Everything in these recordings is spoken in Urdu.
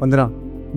15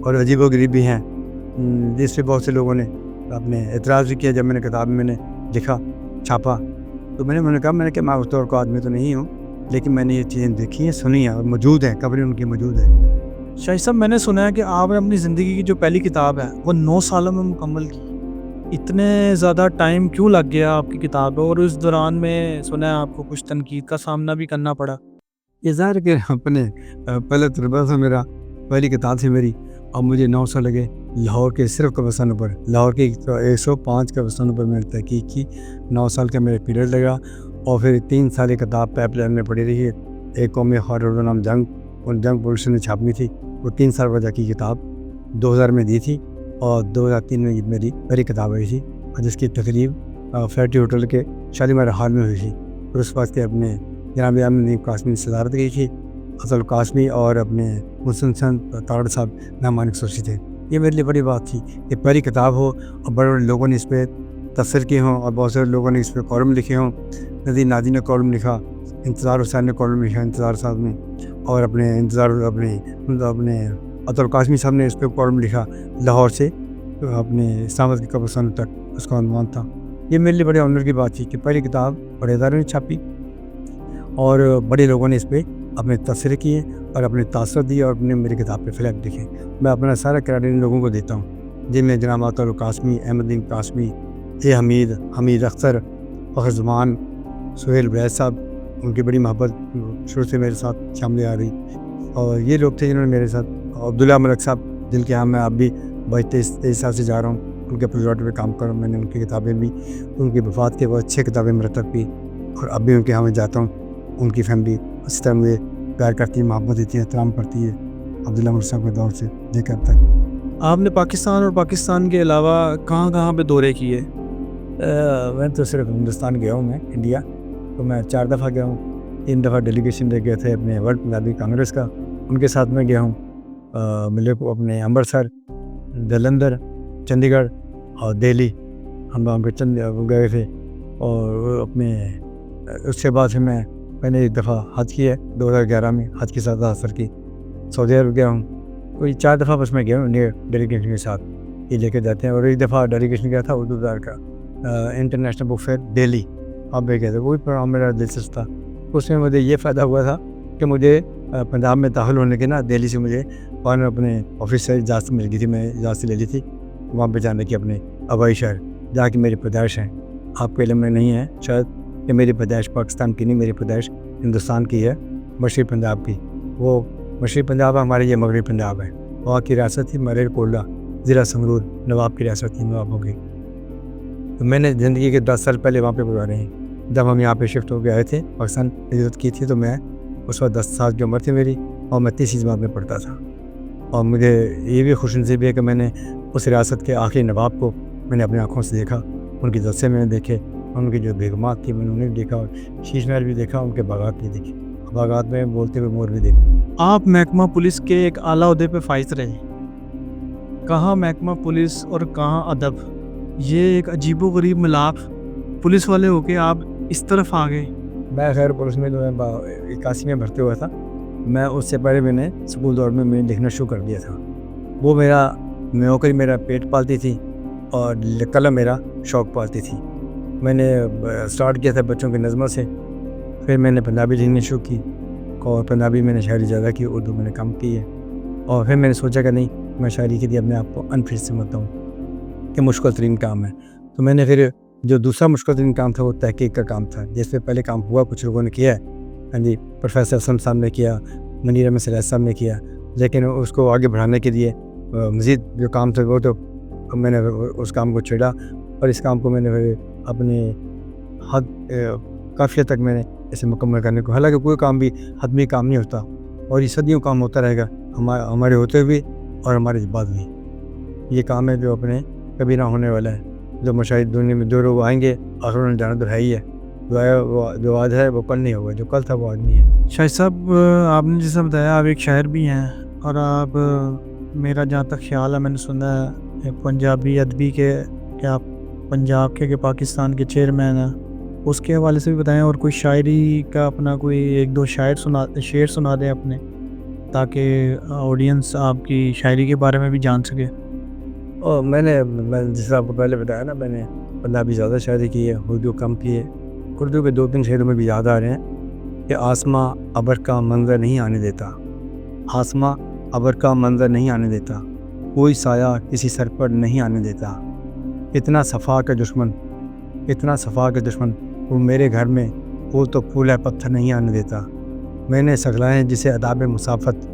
اور عجیب و غریب بھی ہیں، جس پہ بہت سے لوگوں نے اپنے اعتراض بھی کیا. جب میں نے کتاب میں نے لکھا چھاپا تو میں نے کہا میں اس طور کا آدمی تو نہیں ہوں، لیکن میں نے یہ چیزیں دیکھی ہیں، سنی ہیں اور موجود ہیں، قبریں ان کی موجود ہیں. شاہد صاحب، میں نے سنا ہے کہ آپ نے اپنی زندگی کی جو پہلی کتاب ہے وہ 9 سالوں میں مکمل کی. اتنے زیادہ ٹائم کیوں لگ گیا آپ کی کتاب پہ، اور اس دوران میں سنا ہے آپ کو کچھ تنقید کا سامنا بھی کرنا پڑا؟ یہ ظاہر ہے کہ اپنے پہلے طلبہ سے میرا پہلی کتاب تھی میری، اور مجھے 9 سال لگے لاہور کے صرف قبرستانوں پر، لاہور کے 105 قبرستانوں پر میں نے تحقیق کی. 9 سال کا میرا پیریڈ لگا، اور پھر 3 سال کتاب پائپ لائن میں پڑی رہی ہے. ایک قومی اخبار اردو نام جنگ، اور جنگ پولیس نے چھاپنی تھی. وہ 3 سال وجہ کی کتاب 2000 میں دی تھی، اور 2003 میں میری پہلی کتاب آئی تھی، جس کی تقریب فیٹی ہوٹل کے شالیمار ہال میں ہوئی تھی. اور اس وقت اپنے جناب احمد نعیم قاسمی کی صدارت کی تھی. اصل قاسمی اور اپنے محسن حسین تاڑ صاحب نامانک سوچی تھے. یہ میرے لیے بڑی بات تھی کہ پہلی کتاب ہو اور بڑے بڑے لوگوں نے اس پہ تاثر کیے ہوں، اور بہت سارے لوگوں نے اس پہ کالم لکھے ہوں. نذیر نادی نے کالم لکھا، انتظار حسین نے کالم لکھا، انتظار صاحب نے، اور اپنے اپنے اطہر قاسمی صاحب نے اس پہ کالم لکھا. لاہور سے اپنے اسلام آباد کے قبرستان تک اس کا عنوان تھا. یہ میرے لیے بڑے آنر کی بات تھی کہ پہلی کتاب بڑے اداروں نے چھاپی، اور بڑے لوگوں نے اس پہ اپنے تاثر کیے اور اپنے تاثر دیے، اور اپنے میری کتاب پہ فلیک لکھے. میں اپنا سارا کریڈٹ ان لوگوں کو دیتا ہوں، جن میں جناب اطہر قاسمی، احمد نعیم قاسمی، حمید اختر، فخر زمان، سہیل ویس صاحب. ان کی بڑی محبت شروع سے میرے ساتھ شامل آ رہی. اور یہ لوگ تھے جنہوں نے میرے ساتھ، عبداللہ ملک صاحب جن کے یہاں میں اب بھی 22-23 سال سے جا رہا ہوں، ان کے پروجیکٹ پہ کام کر رہا ہوں. میں نے ان کی کتابیں بھی، ان کی وفات کے بعد 6 کتابیں مرتب کی، اور اب بھی ان کے یہاں میں جاتا ہوں. ان کی فیملی اس طرح مجھے پیار کرتی ہے، محبت دیتی ہے، احترام کرتی ہے، عبداللہ ملک صاحب کے دور سے لے کر تک. آپ نے پاکستان اور پاکستان کے علاوہ کہاں کہاں پہ دورے کیے؟ میں تو صرف ہندوستان گیا ہوں، میں انڈیا تو میں 4 دفعہ گیا ہوں. 3 دفعہ ڈیلیگیشن لے گئے تھے اپنے ورلڈ پنجابی کانگریس کا، ان کے ساتھ میں گیا ہوں. ملے کو اپنے امرتسر، جلندھر، چنڈی گڑھ اور دہلی ہم وہاں پہ گئے تھے. اور اپنے اس کے بعد پھر میں نے ایک دفعہ حج کی ہے 2011 میں، حج کی سزا حاصل کی. سعودی عرب گیا ہوں. کوئی 4 دفعہ بس میں گیا ہوں ڈیلیگیشن کے ساتھ، یہ لے کے جاتے ہیں. اور ایک دفعہ ڈیلیگیشن گیا تھا اردو بازار کا انٹرنیشنل بک فیئر دہلی، آپ بھی گئے تھے. وہی پروگرام میرا دلچسپ تھا. اس میں مجھے یہ فائدہ ہوا تھا کہ مجھے پنجاب میں داخل ہونے کے نا دہلی سے مجھے فوراً اپنے آفس سے اجازت مل گئی تھی. میں اجازت لے لی تھی وہاں پہ جانے کی، اپنے آبائی شہر جہاں کی میری پیدائش ہے. آپ کے علم میں نہیں ہے شاید کہ میری پیدائش پاکستان کی نہیں، میری پیدائش ہندوستان کی ہے، مشرقی پنجاب کی. وہ مشرقی پنجاب ہے، ہمارے یہ مغربی پنجاب ہے. وہاں کی ریاست تھی ملیر کوٹلا، ضلع سنگرور، نواب کی ریاست تھی، نوابوں کی. تو میں نے زندگی کے 10 سال پہلے وہاں پہ گزارے ہیں. جب ہم یہاں پہ شفٹ ہو کے آئے تھے، پاکستان ہجرت کی تھی، تو میں اس وقت 10 سال کی عمر تھی میری، اور میں 30 جماعت میں پڑھتا تھا. اور مجھے یہ بھی خوش نصیبی ہے کہ میں نے اس ریاست کے آخری نواب کو میں نے اپنی آنکھوں سے دیکھا. ان کے جلسے میں نے دیکھے، ان کی جو بیگمات تھی میں نے انہیں بھی دیکھا، اور شیش محل بھی دیکھا، ان کے باغات بھی دیکھے، باغات میں بولتے ہوئے مور بھی دیکھا. آپ محکمہ پولیس کے ایک اعلیٰ عہدے پہ فائز رہے، کہاں محکمہ پولیس اور کہاں ادب. یہ ایک عجیب و غریب ملاپ، پولیس والے ہو کے آپ اس طرف آ گئے. میں خیر پولیس میں جو ہے 81 میں بھرتی ہوا تھا. میں اس سے پہلے میں نے اسکول دور میں لکھنا شروع کر دیا تھا. وہ میرا نوکری میرا پیٹ پالتی تھی، اور قلم میرا شوق پالتی تھی. میں نے سٹارٹ کیا تھا بچوں کی نظموں سے، پھر میں نے پنجابی لکھنی شروع کی، اور پنجابی میں نے شاعری زیادہ کی، اردو میں نے کم کی ہے. اور پھر میں نے سوچا کہ نہیں، میں شاعری کے لیے اپنے آپ کو انفٹ سمجھتا ہوں کہ مشکل ترین کام ہے. تو میں نے پھر جو دوسرا مشکل ترین کام تھا وہ تحقیق کا کام تھا، جس پہ پہلے کام ہوا کچھ لوگوں نے کیا ہے. ہاں جی، پروفیسر اسلم صاحب نے کیا، منیر احمد سلیح صاحب نے کیا، لیکن اس کو آگے بڑھانے کے لیے مزید جو کام تھا وہ تو میں نے اس کام کو چھیڑا، اور اس کام کو میں نے پھر اپنے حد کافی حد تک میں نے اسے مکمل کرنے کو. حالانکہ کوئی کام بھی حتمی کام نہیں ہوتا، اور یہ صدیوں کام ہوتا رہے گا، ہمارے ہوتے ہوئے اور ہمارے بعد بھی. یہ کام ہے جو اپنے کبھی نہ ہونے والا ہے. جو مشاہد دنیا میں جو لوگ آئیں گے آخر انہوں نے جانا تو ہے ہی ہے. جو آج ہے وہ کل نہیں ہوگا، جو کل تھا وہ آج نہیں ہے. شاہد صاحب، آپ نے جیسا بتایا آپ ایک شاعر بھی ہیں، اور آپ میرا جہاں تک خیال ہے میں نے سنا ہے پنجابی ادبی کے کہ آپ پنجاب کے پاکستان کے چیئرمین ہیں. اس کے حوالے سے بھی بتائیں، اور کوئی شاعری کا اپنا کوئی 1-2 شعر سنا دیں اپنے. تاکہ آڈینس آپ کی شاعری کے بارے میں بھی جان سکے؟ اور میں نے جس آپ کو پہلے بتایا نا، میں نے پنجابی زیادہ شاعری کی ہے، اردو کم کی ہے۔ اردو کے 2-3 شعروں میں بھی یاد آ رہے ہیں کہ آسماں ابر کا منظر نہیں آنے دیتا، آسماں ابر کا منظر نہیں آنے دیتا، کوئی سایہ کسی سر پر نہیں آنے دیتا، اتنا صفا کے دشمن، اتنا صفا کے دشمن، وہ میرے گھر میں پھول تو پھول ہے پتھر نہیں آنے دیتا، میں نے سکھلائے ہیں جسے آداب مسافت،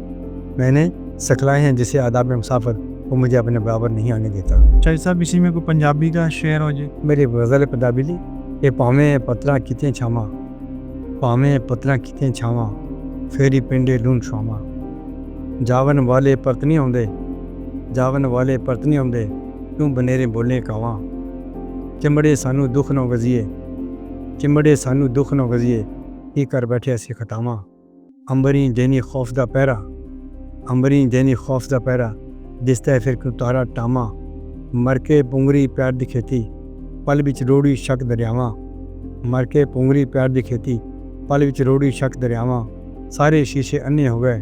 میں نے سکھلائے ہیں جسے آداب مسافت، وہ مجھے اپنے برابر نہیں آنے دیتا۔ شاہد صاحب اسی میں کوئی پنجابی کا شعر ہو جائے؟ میری غزل پنجابی لی کہ پاویں پتلا کتنے چھاواں، پاویں پتلا کتنے چھاواں، فیری پنڈے لون چھاواں، جاون والے پرت نہیں آؤندے، جاون والے پرت نہیں آؤندے، کیوں بنیرے بولے کاواں، چمڑے سانو دکھ نہ گزیے، چمڑے سانو دکھ نہ گزیے، کی کر بیٹھے اسی خطاواں، امبری دینی خوف دا پہرا، امبری دینی خوف دا پہرا، دستا ہے پھر کیوں تارا ٹاما، مر کے پونگری پیار دی کھیتی، پل وچ روڑی شک دریاواں، مر کے پونگری پیار دی کھیتی، پل وچ روڑی شک دریاواں، سارے شیشے انے ہو گئے،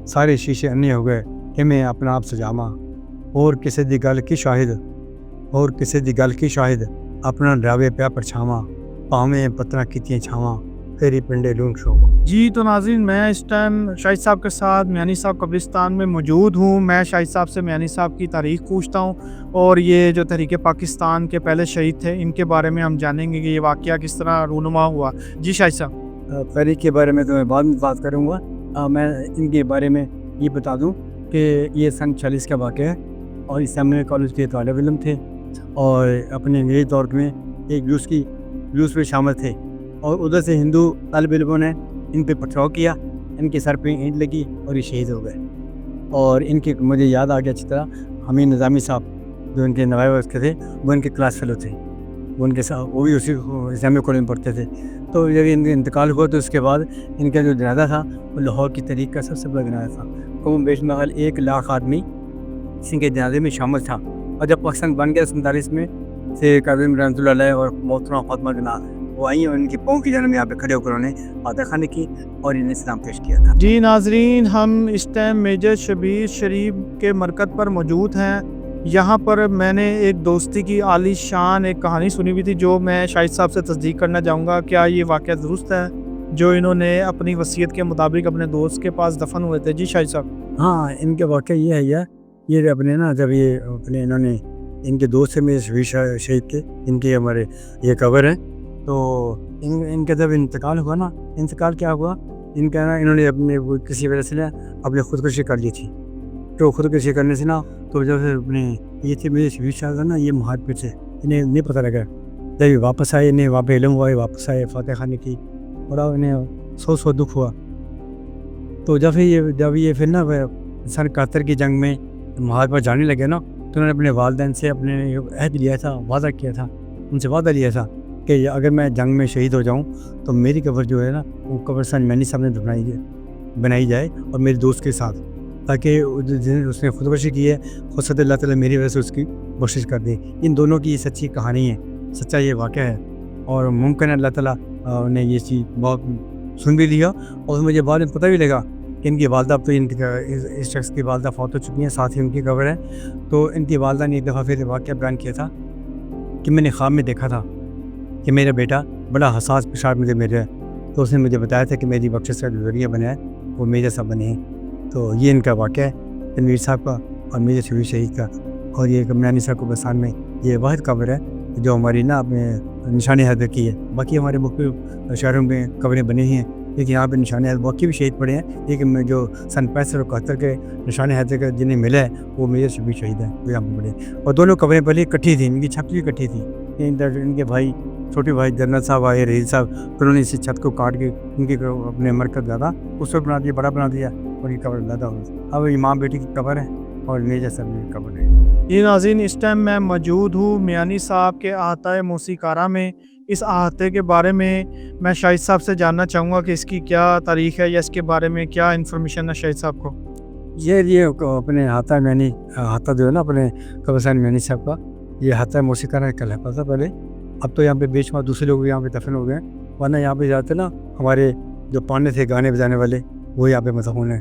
سارے شیشے انے ہو گئے، کہ میں اپنا آپ سجاواں، اور کسے دی گل کی شاہد، اور کسے دی گل کی شاہد، اپنا ڈراوے پیا پرچھاواں، پاویں پتراں کیتیاں چھاواں، فیری پنڈے لون شوواں۔ جی تو ناظرین، میں اس ٹائم شاہد صاحب کے ساتھ میانی صاحب قبرستان میں موجود ہوں۔ میں شاہد صاحب سے میانی صاحب کی تاریخ پوچھتا ہوں، اور یہ جو تحریک پاکستان کے پہلے شہید تھے ان کے بارے میں ہم جانیں گے کہ یہ واقعہ کس طرح رونما ہوا۔ جی شاہد صاحب۔ تاریخ کے بارے میں تو میں بعد میں بات کروں گا، میں ان کے بارے میں یہ بتا دوں کہ یہ سن 40 کا واقعہ ہے، اور اس سامنے کالج کے طالب علم تھے، اور اپنے انگریزی دور میں ایک جلوس میں شامل تھے، اور ادھر سے ہندو طالب علموں نے ان پہ پتھراؤ کیا، ان کے سر پہ اینٹ لگی اور یہ شہید ہو گئے۔ اور ان کے مجھے یاد آ گیا اچھی طرح حمید نظامی صاحب جو ان کے نوائب اس کے تھے، وہ ان کے کلاس فیلو تھے، وہ ان کے ساتھ وہ بھی اسی اسلامی کالج میں پڑھتے تھے۔ تو جب ان کا انتقال ہوا تو اس کے بعد ان کا جو جنازہ تھا وہ لاہور کی تحریک کا سب سے بڑا جنازہ تھا، کم بیش محل 1 لاکھ آدمی اس کے جنازے میں شامل تھا۔ اور جب پاکستان بن گیا 47 میں سے قاسم رحمۃ اللہ علیہ اور محترمہ فاطمہ جناح وہ آئیں، اور ان کی پاؤں کی جانب میں یہاں پہ کھڑے ہو کر انہوں نے فاتح خانی کی اور انہیں سلام پیش کیا تھا۔ جی ناظرین، ہم اس ٹائم میجر شبیر شریف کے مرکز پر موجود ہیں۔ یہاں پر میں نے ایک دوستی کی عالی شان ایک کہانی سنی ہوئی تھی جو میں شاہد صاحب سے تصدیق کرنا چاہوں گا۔ کیا یہ واقعہ درست ہے جو انہوں نے اپنی وصیت کے مطابق اپنے دوست کے پاس دفن ہوئے تھے؟ جی شاہد صاحب۔ ہاں، ان کے واقعہ یہ ہے یہ اپنے نا جب یہ اپنے انہوں نے ان کے دوست سے میرے شہید کے ان کی ہمارے یہ قبر ہے، تو ان کا جب انتقال ہوا نا، انتقال کیا ہوا ان کا نا، انہوں نے اپنے کسی وجہ سے نا اپنے خودکشی کر لی تھی۔ تو خودکشی کرنے سے نا تو جب اپنے یہ تھے میرے شہید شاہ نا، یہ مہاجر سے انہیں نہیں پتہ لگا، جب یہ واپس آئے انہیں وہاں پہ علم ہوا، یہ واپس آئے فاتح خانی کی، بڑا انہیں سو دکھ ہوا۔ تو جب یہ پھر نا سن 71 کی جنگ میں مہاجر پر جانے لگے نا، تو انہوں نے اپنے والدین سے اپنے عہد لیا تھا، وعدہ کیا تھا، ان سے وعدہ لیا تھا کہ اگر میں جنگ میں شہید ہو جاؤں تو میری قبر جو ہے نا وہ قبرستان میانی صاحب نے بنائی جائے اور میرے دوست کے ساتھ، تاکہ اس نے خودکشی کی ہے، خود صد اللہ تعالیٰ میری وجہ سے اس کی کوشش کر دی۔ ان دونوں کی یہ سچی کہانی ہے، سچا یہ واقعہ ہے، اور ممکن ہے اللہ تعالیٰ نے یہ چیز بہت سن بھی لیا، اور مجھے بعد میں پتہ بھی لگا کہ ان کی والدہ اب تو اس شخص کی والدہ فوت ہو چکی ہیں، ساتھ ہی ان کی قبر ہے۔ تو ان کی والدہ نے ایک دفعہ پھر واقعہ بیان کیا تھا کہ میں نے خواب میں دیکھا تھا کہ میرا بیٹا بڑا حساس پیشاب میں میرے ہے، تو اس نے مجھے بتایا تھا کہ میری بخشش کا جو ذریعہ بنا ہے وہ میرے سب بنے ہیں۔ تو یہ ان کا واقعہ ہے تنویر صاحب کا اور میرے شبیر شہید کا، اور یہ میانی صاحب قبرستان میں یہ واحد قبر ہے جو ہماری نا اپنے نشان حیدر کی ہے۔ باقی ہمارے مختلف شہروں میں قبریں بنی ہیں، لیکن یہاں پہ نشان حیدر باقی بھی شہید پڑے ہیں، لیکن جو سن 65 اور 71 کے نشان حیدر کا جنہیں ملا ہے وہ میجر شبیر شہید ہیں، وہ یہاں پہ پڑے ہیں۔ اور دونوں قبریں پہلے اکٹھی تھیں، ان کی چھت بھی اکٹھی تھی۔ ان کے بھائی چھوٹے بھائی جنرل صاحب آئے، رحیل صاحب، انہوں نے اسی چھت کو کاٹ کے ان کی اپنے مرکز زیادہ اس پر بنا دیا، بڑا بنا دیا، اور یہ قبر زیادہ ہو گئی۔ اب امام بیٹی کی قبر ہے اور میجر صاحب کی قبر ہے۔ یہ ناظرین، اس ٹائم میں موجود ہوں میانی صاحب کے احاطۂ موسیقارہ میں۔ اس احاطے کے بارے میں شاہد صاحب سے جاننا چاہوں گا کہ اس کی کیا تاریخ ہے یا اس کے بارے میں کیا انفارمیشن ہے شاہد صاحب کو؟ یہ اپنے احاطہ جو ہے نا اپنے قبرستان میانی صاحب کا، یہ احاطہ موسیقارہ کہلاتا تھا پہلے۔ اب تو یہاں پہ بے شمار دوسرے لوگ یہاں پہ دفن ہو گئے ہیں، ورنہ یہاں پہ جاتے نا ہمارے جو پانے تھے گانے بجانے والے وہ یہاں پہ مدفون ہیں۔